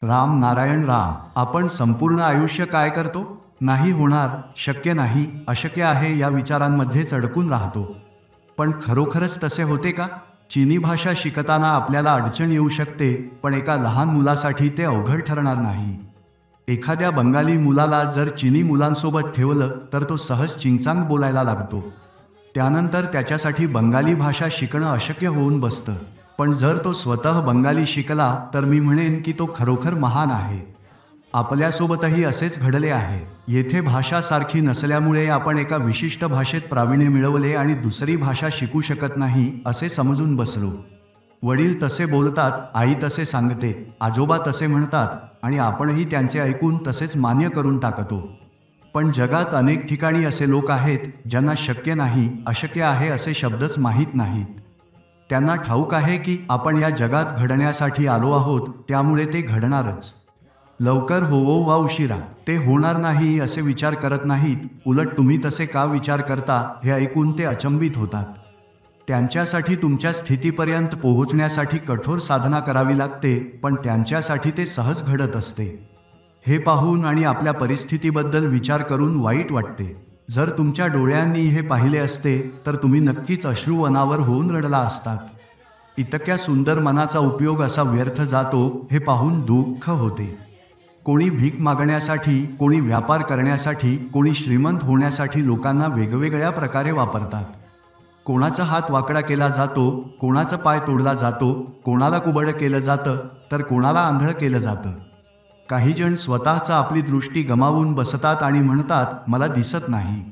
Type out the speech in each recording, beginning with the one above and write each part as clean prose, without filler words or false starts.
राम नारायण राम. आपण संपूर्ण आयुष्य काय करतो? नाही होणार, शक्य नाही, अशक्य आहे या विचारांमध्येच अडकून राहतो. पण खरोखरच तसे होते का? चीनी भाषा शिकताना आपल्याला अडचण येऊ शकते, पण एका लहान मुलासाठी ते अवघड ठरणार नाही. एखाद्या बंगाली मुलाला जर चीनी मुलांसोबत ठेवलं तर तो सहज चिंगचांग बोलायला लागतो. त्यानंतर त्याच्यासाठी बंगाली भाषा शिकणं अशक्य होऊन बसतं. पण जर तो स्वतः बंगाली शिकला तर मी म्हणेन की तो खरोखर महान आहे. आपल्यासोबतही असेच घडले आहे. येथे भाषा सारखी नसल्यामुळे आपण एका विशिष्ट भाषेत प्रावीण्य मिळवले आणि दुसरी भाषा शिकू शकत नाही असे समजून बसलो. वडील तसे बोलतात, आई तसे सांगते, आजोबा तसे म्हणतात आणि आपणही त्यांचे ऐकून तसेच मान्य करून टाकतो. पण जगात अनेक ठिकाणी असे लोक आहेत ज्यांना शक्य नाही, अशक्य आहे असे शब्दच माहीत नाहीत. त्यांना ठाऊक आहे की आपण या जगात घडण्यासाठी आलो आहोत, त्यामुळे ते घडणारच. लवकर होवो वा उशिरा, ते होणार नाही असे विचार करत नाहीत. उलट तुम्ही तसे का विचार करता हे ऐकून ते अचंबित होतात. त्यांच्यासाठी तुमच्या स्थितीपर्यंत पोहोचण्यासाठी कठोर साधना करावी लागते, पण त्यांच्यासाठी ते सहज घडत असते. हे पाहून आणि आपल्या परिस्थितीबद्दल विचार करून वाईट वाटते. जर तुमच्या डोळ्यांनी हे पाहिले असते तर तुम्ही नक्कीच अश्रू अनावर होऊन रडला असतात. इतक्या सुंदर मनाचा उपयोग असा व्यर्थ जातो हे पाहून दुःख होते. कोणी भीक मागण्यासाठी, कोणी व्यापार करण्यासाठी, कोणी श्रीमंत होण्यासाठी लोकांना वेगवेगळ्या प्रकारे वापरतात. कोणाचा हात वाकडा केला जातो, कोणाचा पाय तोडला जातो, कोणाला कुबड केलं जातं तर कोणाला आंधळ केलं जातं. काही जण स्वतःचा आपली दृष्टी गमावून बसतात आणि म्हणतात मला दिसत नाही.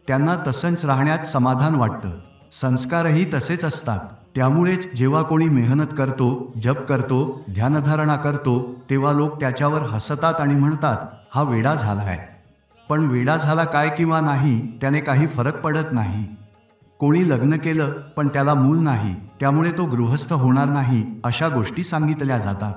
त्यांना तसंच राहण्यात समाधान वाटतं. संस्कारही तसेच असतात. त्यामुळेच जेव्हा कोणी मेहनत करतो, जप करतो, ध्यानधारणा करतो, तेव्हा लोक त्याच्यावर हसतात आणि म्हणतात हा वेडा झालाय. पण वेडा झाला काय किंवा नाही त्याने काही फरक पडत नाही. कोणी लग्न केलं पण त्याला मूल नाही, त्यामुळे तो गृहस्थ होणार नाही, अशा गोष्टी सांगितल्या जातात.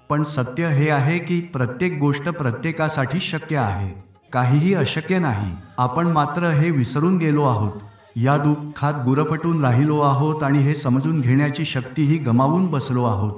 पण सत्य हे आहे की प्रत्येक गोष्ट प्रत्येकासाठी शक्य आहे. काहीही अशक्य नाही. आपण मात्र हे विसरून गेलो आहोत. या दुःखात गुरफटून राहिलो आहोत आणि हे समजून घेण्याची शक्तीही गमावून बसलो आहोत.